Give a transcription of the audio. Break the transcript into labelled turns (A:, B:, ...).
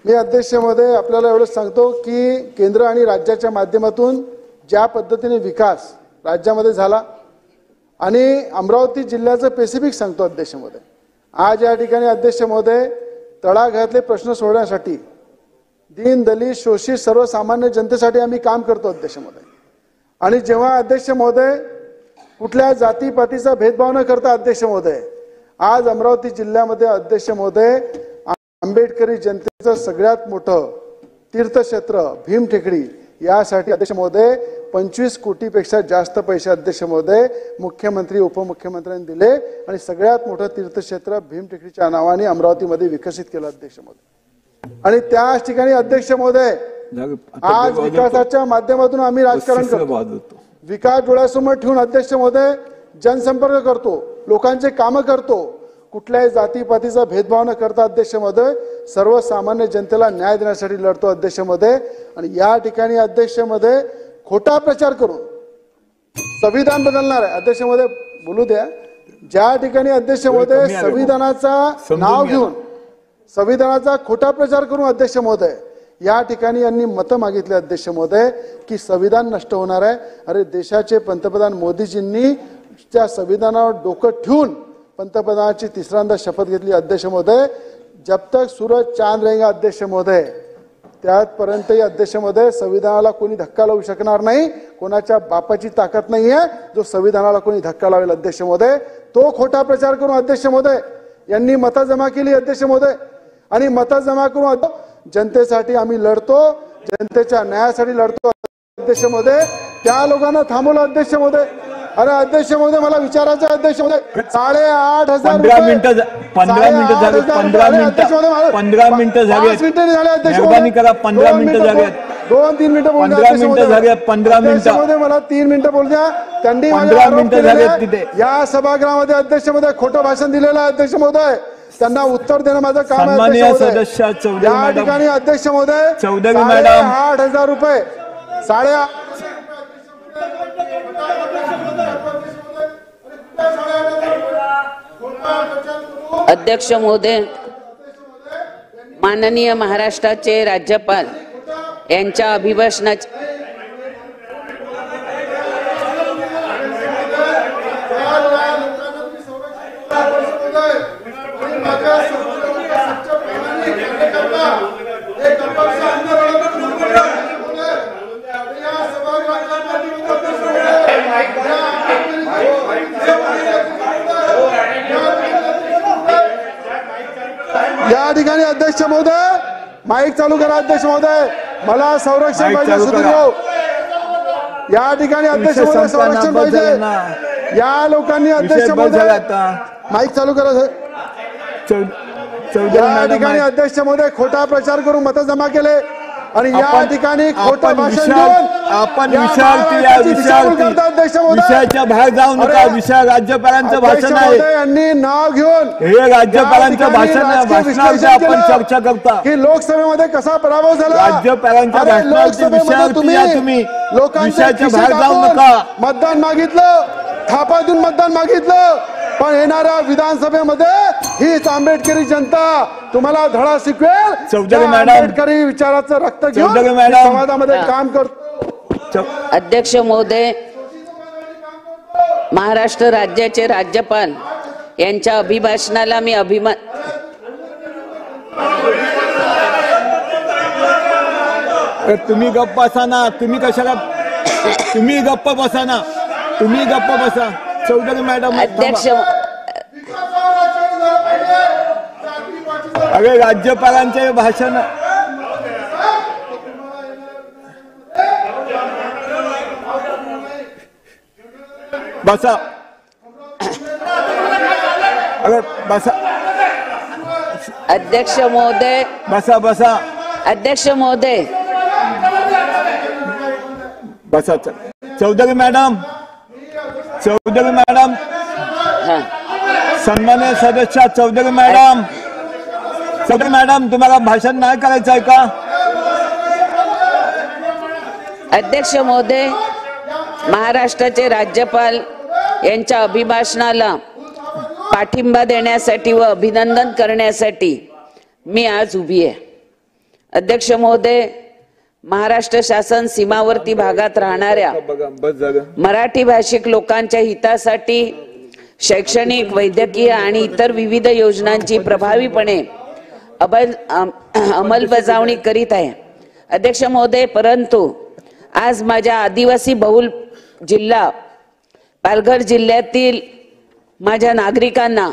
A: मी अध्यक्ष महोदय आपल्याला एवढंच सांगतो की केंद्र आणि राज्याच्या माध्यमातून ज्या पद्धतीने विकास राज्यामध्ये झाला आणि अमरावती जिल्ह्याचं स्पेसिफिक सांगतो अध्यक्ष महोदय, आज या ठिकाणी अध्यक्ष महोदय तळागाळातले प्रश्न सोडवण्यासाठी दीन दलित शोषित सर्वसामान्य जनतेसाठी आम्ही काम करतो अध्यक्ष महोदय। आणि जेव्हा अध्यक्ष महोदय कुठल्या जातीपातीचा भेदभाव न करता अध्यक्ष महोदय आज अमरावती जिल्ह्यामध्ये अध्यक्ष महोदय आंबेडकरी जनतेचं सगळ्यात मोठं तीर्थक्षेत्र भीमटेकडी यासाठी अध्यक्ष महोदय 25 कोटीपेक्षा जास्त पैसे अध्यक्ष महोदय मुख्यमंत्री उपमुख्यमंत्र्यांनी दिले आणि सगळ्यात मोठं तीर्थक्षेत्र भीमटेकडीच्या नावाने अमरावतीमध्ये विकसित केलं अध्यक्ष महोदय। आणि त्याच ठिकाणी अध्यक्ष महोदय आज विकासाच्या माध्यमातून आम्ही राजकारण करतो, विकास डोळ्यासमोर ठेवून अध्यक्ष महोदय जनसंपर्क करतो, लोकांचे कामं करतो, कुठल्याही जातीपातीचा भेदभाव न करता अध्यक्ष महोदय सर्वसामान्य जनतेला न्याय देण्यासाठी लढतो अध्यक्ष महोदय। आणि या ठिकाणी अध्यक्ष महोदय खोटा प्रचार करून संविधान बदलणार आहे अध्यक्ष महोदय बोलू द्या। ज्या ठिकाणी अध्यक्ष महोदय संविधानाचा नाव घेऊन संविधानाचा खोटा प्रचार करून अध्यक्ष महोदय या ठिकाणी यांनी मतं मागितले अध्यक्ष महोदय की संविधान नष्ट होणार आहे। अरे देशाचे पंतप्रधान मोदीजींनी त्या संविधानावर डोकं ठेवून पंतप्रधानाची तिसऱ्यांदा शपथ घेतली अध्यक्ष महोदय। जब तक सूरज चांद रहेगा अध्यक्ष महोदय त्यापर्यंतही अध्यक्ष महोदय संविधानाला कोणी धक्का लावू शकणार नाही, कोणाच्या बापाची ताकद नाही आहे जो संविधानाला कोणी धक्का लावेल अध्यक्ष महोदय। तो खोटा प्रचार करून अध्यक्ष महोदय यांनी मतं जमा केली अध्यक्ष महोदय आणि मतं जमा करून जनतेसाठी आम्ही लढतो, जनतेच्या न्यायासाठी लढतो अध्यक्ष महोदय। त्या लोकांना थांबवलं अध्यक्ष महोदय। अरे अध्यक्ष महोदय मला विचारायचं अध्यक्ष महोदय 8,500
B: 15 मिनिटं झाले 15 मिनिटं झाली अध्यक्ष महोदय 15 मिनिटं झाली
A: 2-3 मिनिटं बोलू द्या
B: 15 मिनिटं झाली 15 मिनिटं
A: महोदय मला 3 मिनिटं बोलू द्या। त्यांनी
B: 15 मिनिटं झाली तिथे
A: या सभागृहामध्ये अध्यक्ष महोदय खोटं भाषण दिलेलं आहे अध्यक्ष महोदय, त्यांना उत्तर देणं माझं काम आहे
B: सन्माननीय सदस्य चौधरी
A: या ठिकाणी अध्यक्ष महोदय
B: चौधरी मॅडम
A: 8,000 रुपये
C: अध्यक्ष महोदय माननीय महाराष्ट्राचे राज्यपाल यांच्या अभिभाषणाचे
A: या ठिकाणी अध्यक्ष महोदय माईक चालू करा अध्यक्ष महोदय, मला संरक्षण पाहिजे सुधीरभाऊ। या ठिकाणी अध्यक्ष महोदय संरक्षण पाहिजे या लोकांनी अध्यक्ष महोदय माईक चालू करा। या ठिकाणी अध्यक्ष महोदय खोटा प्रचार करून मतं जमा केले आणि या ठिकाणी खोटं भाषण देऊन
B: आपण विषयाच्या बाहेर जाऊ नका। विषय राज्यपालांचं भाषण आहे,
A: यांनी नाव घेऊन
B: हे राज्यपालांचं भाषण आहे, भाषणावर आपण चर्चा करता
A: की लोकसभेमध्ये कसा पराभव झाला।
B: राज्यपालांच्या भाषणावर तुम्ही विषयाच्या बाहेर जाऊ नका।
A: मतदान मागितलं, थापा देऊन मतदान मागितलं, पण येणाऱ्या विधानसभेमध्ये हीच आंबेडकरी जनता तुम्हाला धडा शिकवेल।
B: चौधरी मॅडम
A: आंबेडकरी विचाराचं रक्त घेऊन समाजामध्ये काम करतो।
C: अध्यक्ष महोदय महाराष्ट्र राज्याचे राज्यपाल यांच्या अभिभाषणाला मी
B: तुम्ही गप्प बसा ना, तुम्ही कशाला तुम्ही गप्प बसा ना, तुम्ही गप्प बसा चौधरी मॅडम।
C: अध्यक्ष
B: अरे राज्यपालांचे भाषण बसा, अरे बसा
C: अध्यक्ष महोदय
B: बसा बसा
C: अध्यक्ष महोदय
B: बसा। चौधरी मॅडम सन्माननीय सदस्य चौधरी मॅडम तुम्हाला भाषण नाही करायचं आहे का?
C: अध्यक्ष महोदय महाराष्ट्राचे राज्यपाल यांच्या अभिभाषणाला पाठिंबा देण्यासाठी व अभिनंदन करण्यासाठी मी आज उभी आहे अध्यक्ष महोदय, महाराष्ट्र शासन सीमावर्ती भागात राहणाऱ्या
B: बघा बस झालं.
C: मराठी भाषिक लोकांच्या हितासाठी शैक्षणिक, वैद्यकीय आणि इतर विविध योजनांची प्रभावीपणे अंमलबजावणी करीत आहे. अध्यक्ष महोदय, परंतु आज माझ्या आदिवासी बहुल जिल्हा पालघर जिल्ह्यातील माझ्या नागरिकांना